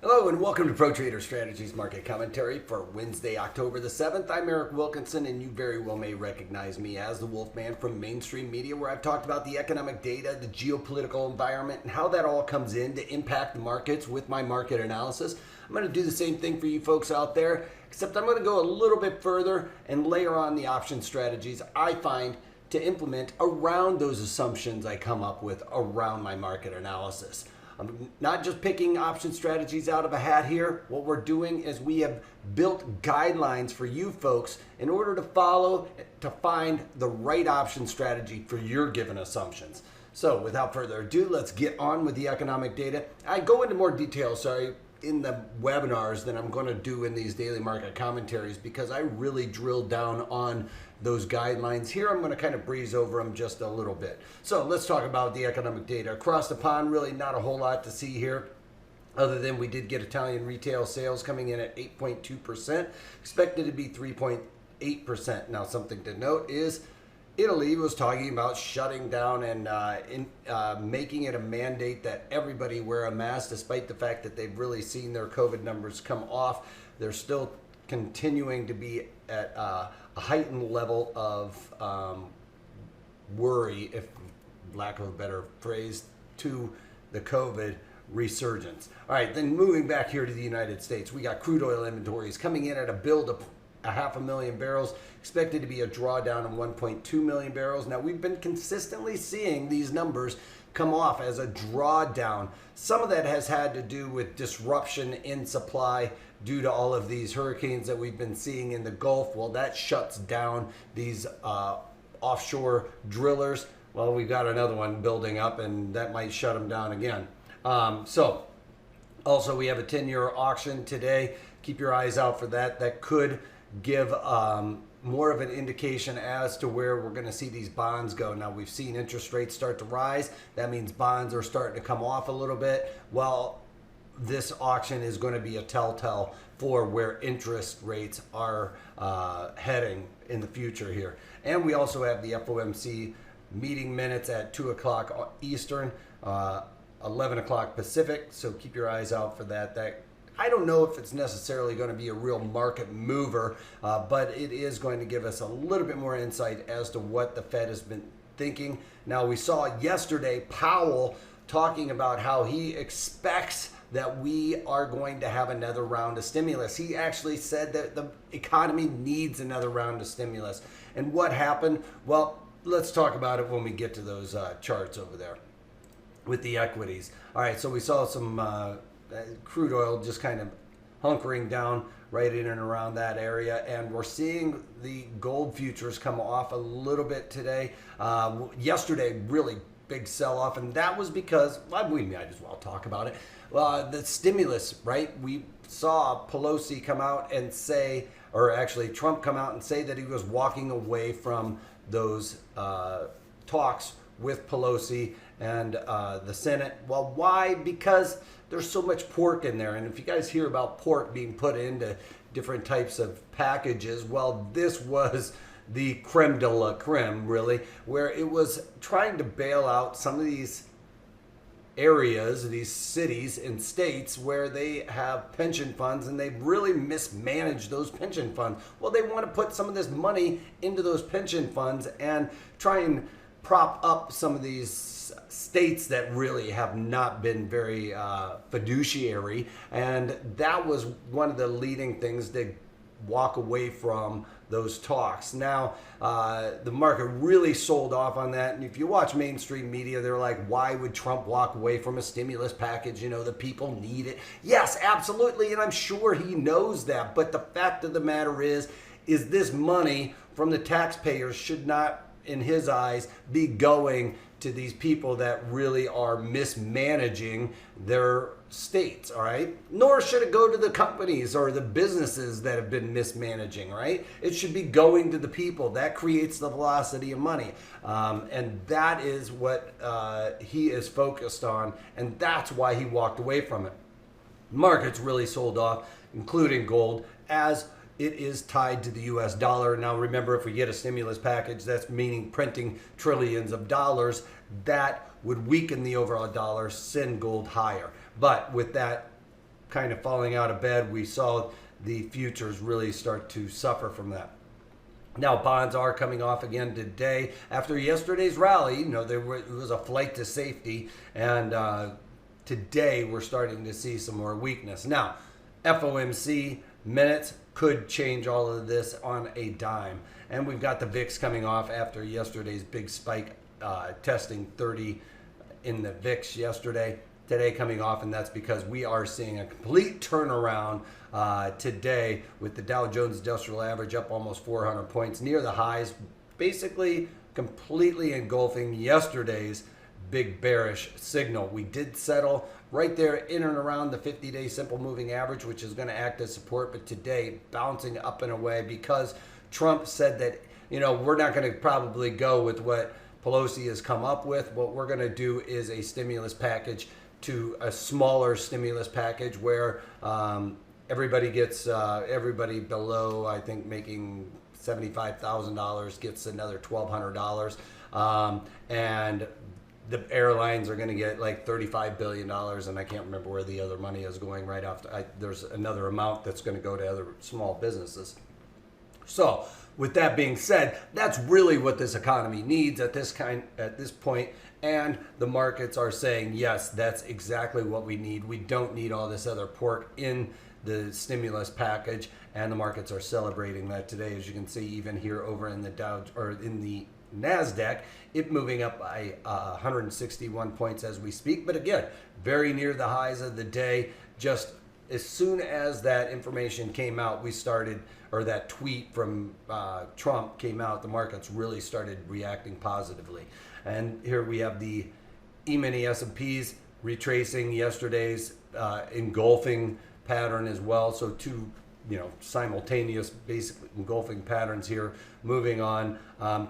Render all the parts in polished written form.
Hello and welcome to Pro Trader Strategies Market Commentary for Wednesday, October the 7th. I'm Eric Wilkinson, and you very well may recognize me as the Wolfman from mainstream media, where I've talked about the economic data, the geopolitical environment, and how that all comes in to impact the markets with my market analysis. I'm going to do the same thing for you folks out there, except I'm going to go a little bit further and layer on the option strategies I find to implement around those assumptions I come up with around my market analysis. I'm not just picking option strategies out of a hat here. What we're doing is we have built guidelines for you folks in order to follow to find the right option strategy for your given assumptions. So without further ado, let's get on with the economic data. I go into more detail, in the webinars than I'm going to do in these daily market commentaries, because I really drill down on those guidelines. Here I'm going to kind of breeze over them just a little bit. So let's talk about the economic data. Across the pond, really not a whole lot to see here, other than we did get Italian retail sales coming in at 8.2%, expected to be 3.8%. Now, something to note is Italy was talking about shutting down and making it a mandate that everybody wear a mask, despite the fact that they've really seen their COVID numbers come off. They're still continuing to be at a heightened level of worry, if lack of a better phrase, to the COVID resurgence. All right, then moving back here to the United States, we got crude oil inventories coming in at a build of 500,000 barrels, expected to be a drawdown of 1.2 million barrels. Now, we've been consistently seeing these numbers come off as a drawdown. Some of that has had to do with disruption in supply due to all of these hurricanes that we've been seeing in the Gulf. Well, that shuts down these offshore drillers. Well, we've got another one building up, and that might shut them down again. Also, we have a 10-year auction today. Keep your eyes out for that. That could give more of an indication as to where we're going to see these bonds go. Now, we've seen interest rates start to rise. That means bonds are starting to come off a little bit. Well, this auction is going to be a telltale for where interest rates are heading in the future here. And we also have the FOMC meeting minutes at 2 o'clock Eastern, 11 o'clock Pacific. So keep your eyes out for that. I don't know if it's necessarily going to be a real market mover, but it is going to give us a little bit more insight as to what the Fed has been thinking. Now, we saw yesterday Powell talking about how he expects that we are going to have another round of stimulus. He actually said that the economy needs another round of stimulus. And what happened? Well, let's talk about it when we get to those charts over there with the equities. All right, so we saw some crude oil just kind of hunkering down right in and around that area, and we're seeing the gold futures come off a little bit today. Yesterday, really big sell-off, and that was because, well, we might as well talk about it. The stimulus, right? We saw Pelosi come out and say, or actually Trump come out and say that he was walking away from those talks with Pelosi and the Senate. Well, why? Because there's so much pork in there. And if you guys hear about pork being put into different types of packages, well, this was the creme de la creme, really, where it was trying to bail out some of these areas, these cities and states where they have pension funds and they've really mismanaged those pension funds. Well, they want to put some of this money into those pension funds and try and prop up some of these states that really have not been very fiduciary, and that was one of the leading things to walk away from those talks. Now, the market really sold off on that, and if you watch mainstream media, they're like, why would Trump walk away from a stimulus package? You know, the people need it. Yes, absolutely, and I'm sure he knows that, but the fact of the matter is this money from the taxpayers should not, in his eyes, be going to these people that really are mismanaging their states, all right? Nor should it go to the companies or the businesses that have been mismanaging, right? It should be going to the people. That creates the velocity of money. And that is what he is focused on, and that's why he walked away from it. Markets really sold off, including gold, as it is tied to the US dollar. Now remember, if we get a stimulus package, that's meaning printing trillions of dollars. That would weaken the overall dollar, send gold higher. But with that kind of falling out of bed, we saw the futures really start to suffer from that. Now, bonds are coming off again today after yesterday's rally. You know, it was a flight to safety, and today we're starting to see some more weakness. Now, FOMC minutes could change all of this on a dime, and we've got the VIX coming off after yesterday's big spike, testing 30 in the VIX yesterday. Today coming off, and that's because we are seeing a complete turnaround today with the Dow Jones Industrial Average up almost 400 points near the highs, basically completely engulfing yesterday's big bearish signal. We did settle right there in and around the 50-day simple moving average, which is going to act as support, but today bouncing up and away because Trump said that, you know, we're not going to probably go with what Pelosi has come up with. What we're going to do is a stimulus package, to a smaller stimulus package where everybody gets, everybody below, I think, making $75,000 gets another $1,200. And the airlines are going to get like $35 billion, and I can't remember where the other money is going right after. There's another amount that's going to go to other small businesses. So with that being said, that's really what this economy needs at this point. And the markets are saying, yes, that's exactly what we need. We don't need all this other pork in the stimulus package. And the markets are celebrating that today, as you can see, even here over in the Dow or in the NASDAQ, it moving up by 161 points as we speak. But again, very near the highs of the day. Just as soon as that information came out, we started, or that tweet from Trump came out, the markets really started reacting positively. And here we have the E-mini S&Ps retracing yesterday's engulfing pattern as well. So two, you know, simultaneous basically engulfing patterns here moving on.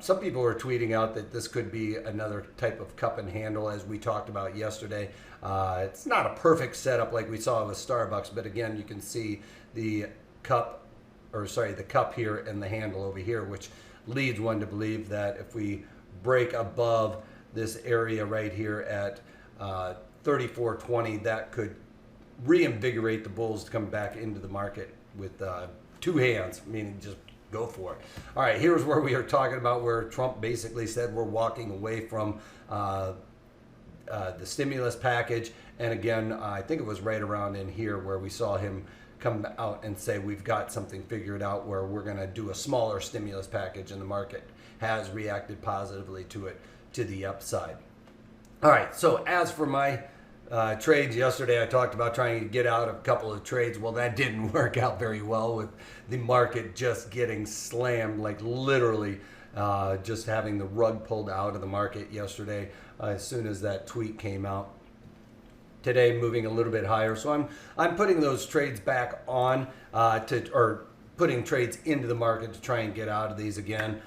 Some people are tweeting out that this could be another type of cup and handle, as we talked about yesterday. It's not a perfect setup like we saw with Starbucks, but again, you can see the cup here and the handle over here, which leads one to believe that if we break above this area right here at 34.20, that could reinvigorate the bulls to come back into the market with two hands, meaning just go for it. All right, here's where we are talking about where Trump basically said we're walking away from the stimulus package. And again, I think it was right around in here where we saw him come out and say we've got something figured out where we're going to do a smaller stimulus package, and the market has reacted positively to it, to the upside. All right, so as for my trades yesterday, I talked about trying to get out of a couple of trades. Well, that didn't work out very well, with the market just getting slammed, like literally just having the rug pulled out of the market yesterday as soon as that tweet came out. Today moving a little bit higher, so I'm putting those trades back on or putting trades into the market to try and get out of these again.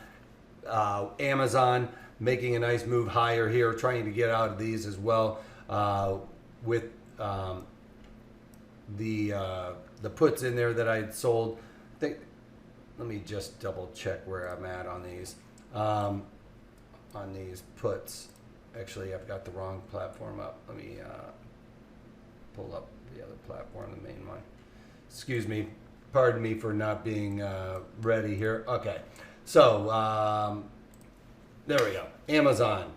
Amazon making a nice move higher here, trying to get out of these as well with the puts in there that I'd sold. Let me just double check where I'm at on these puts. Actually, I've got the wrong platform up. Let me pull up the other platform, the main one. Excuse me, pardon me for not being ready here. Okay, so there we go. Amazon,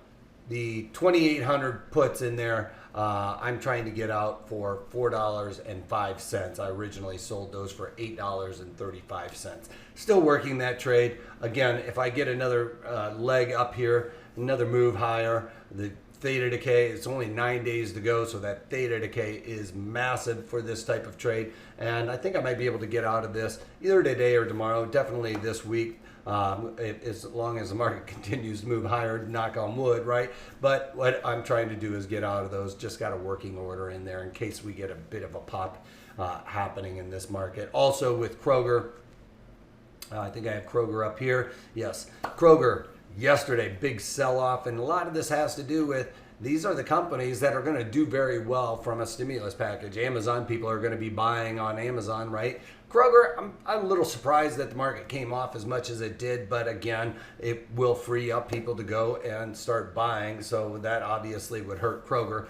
the 2,800 puts in there. I'm trying to get out for $4.05. I originally sold those for $8.35. Still working that trade. Again, if I get another leg up here, another move higher, the Theta Decay, it's only 9 days to go, so that Theta Decay is massive for this type of trade. And I think I might be able to get out of this either today or tomorrow, definitely this week. As long as the market continues to move higher, knock on wood, right? But what I'm trying to do is get out of those. Just got a working order in there in case we get a bit of a pop happening in this market. Also with Kroger, I think I have Kroger up here. Yes, Kroger yesterday, big sell-off, and a lot of this has to do with these are the companies that are going to do very well from a stimulus package. Amazon, people are going to be buying on Amazon, right? Kroger, I'm a little surprised that the market came off as much as it did, but again, it will free up people to go and start buying, so that obviously would hurt Kroger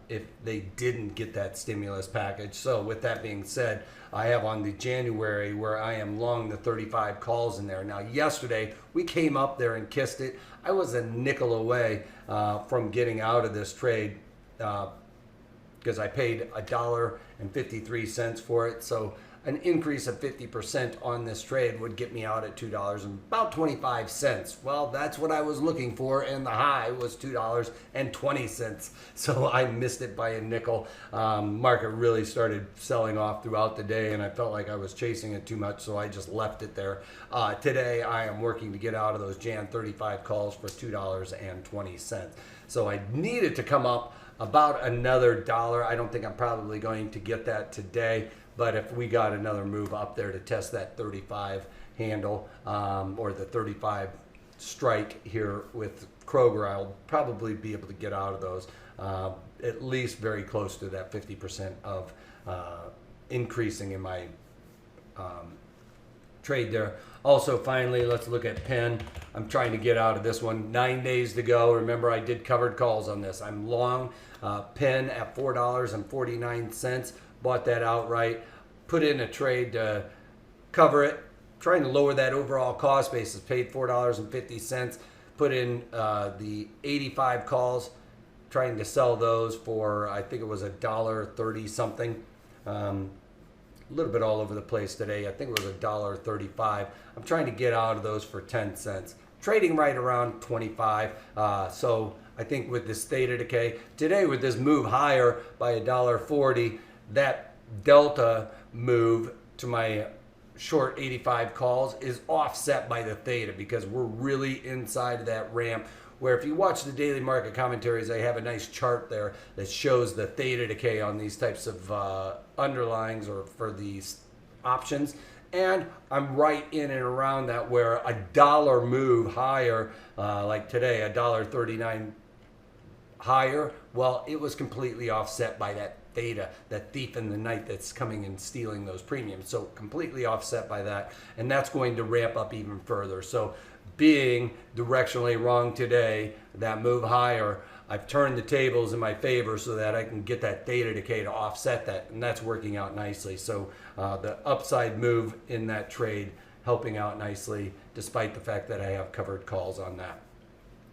if they didn't get that stimulus package. So with that being said, I have on the January where I am long the 35 calls in there. Now yesterday, we came up there and kissed it. I was a nickel away from getting out of this trade because I paid $1.53 for it, so an increase of 50% on this trade would get me out at $2.25. Well, that's what I was looking for, and the high was $2.20. So I missed it by a nickel. Market really started selling off throughout the day, and I felt like I was chasing it too much, so I just left it there. Today, I am working to get out of those Jan 35 calls for $2.20. So I needed to come up about another $1. I don't think I'm probably going to get that today. But if we got another move up there to test that 35 handle or the 35 strike here with Kroger, I'll probably be able to get out of those at least very close to that 50% of increasing in my trade there. Also, finally, let's look at PENN. I'm trying to get out of this one. 9 days to go. Remember, I did covered calls on this. I'm long PENN at $4.49. Bought that outright, put in a trade to cover it, trying to lower that overall cost basis, paid $4.50, put in the 85 calls, trying to sell those for, I think it was $1.30 something. A little bit all over the place today. I think it was $1.35. I'm trying to get out of those for 10 cents. Trading right around 25. So I think with this Theta Decay, today with this move higher by $1.40, that delta move to my short 85 calls is offset by the theta because we're really inside of that ramp where if you watch the daily market commentaries, I have a nice chart there that shows the Theta Decay on these types of underlyings or for these options. And I'm right in and around that where a dollar move higher, like today, $1.39 higher, well, it was completely offset by that theta, that thief in the night that's coming and stealing those premiums. So completely offset by that, and that's going to ramp up even further. So being directionally wrong today, that move higher, I've turned the tables in my favor so that I can get that Theta Decay to offset that, and that's working out nicely. So the upside move in that trade helping out nicely despite the fact that I have covered calls on that.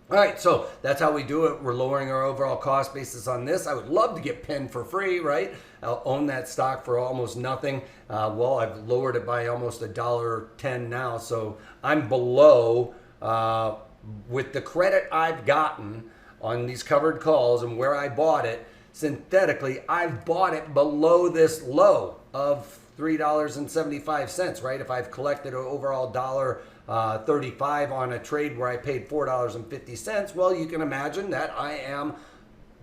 All right, so that's how we do it. We're lowering our overall cost basis on this. I would love to get PENN for free, right? I'll own that stock for almost nothing. Well, I've lowered it by almost $1.10 now, so I'm below with the credit I've gotten on these covered calls and where I bought it. Synthetically, I've bought it below this low of $3.75, right? If I've collected an overall $1.35 on a trade where I paid $4.50, well, you can imagine that I am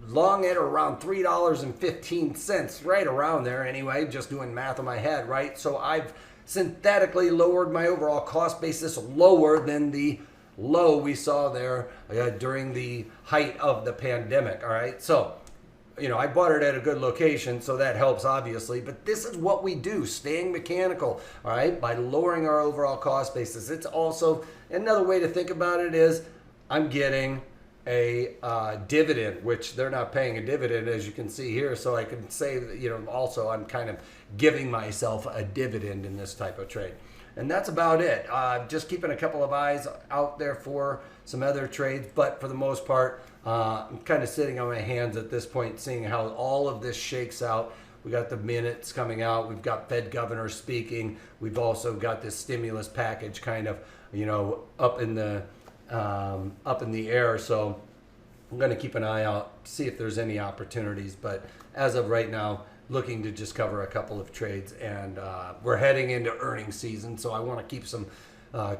long at around $3.15, right around there anyway, just doing math in my head, right? So I've synthetically lowered my overall cost basis lower than the low we saw there during the height of the pandemic, all right? So, you know, I bought it at a good location, so that helps obviously, but this is what we do, staying mechanical, all right, by lowering our overall cost basis. It's also, another way to think about it is I'm getting a dividend, which they're not paying a dividend as you can see here, so I can say that, you know, also I'm kind of giving myself a dividend in this type of trade. And that's about it. Just keeping a couple of eyes out there for some other trades, but for the most part, I'm kind of sitting on my hands at this point, seeing how all of this shakes out. We got the minutes coming out. We've got Fed governor speaking. We've also got this stimulus package kind of, you know, up in the air. So I'm going to keep an eye out, see if there's any opportunities. But as of right now, looking to just cover a couple of trades, and we're heading into earnings season, so I want to keep some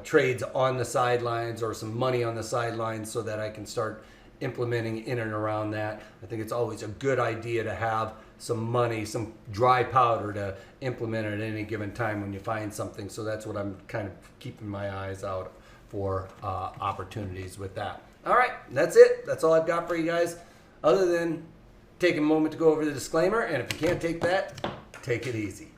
trades on the sidelines or some money on the sidelines so that I can start implementing in and around that. I think it's always a good idea to have some money, some dry powder to implement at any given time when you find something. So that's what I'm kind of keeping my eyes out for opportunities with that. All right, that's it. That's all I've got for you guys, other than take a moment to go over the disclaimer, and if you can't take that, take it easy.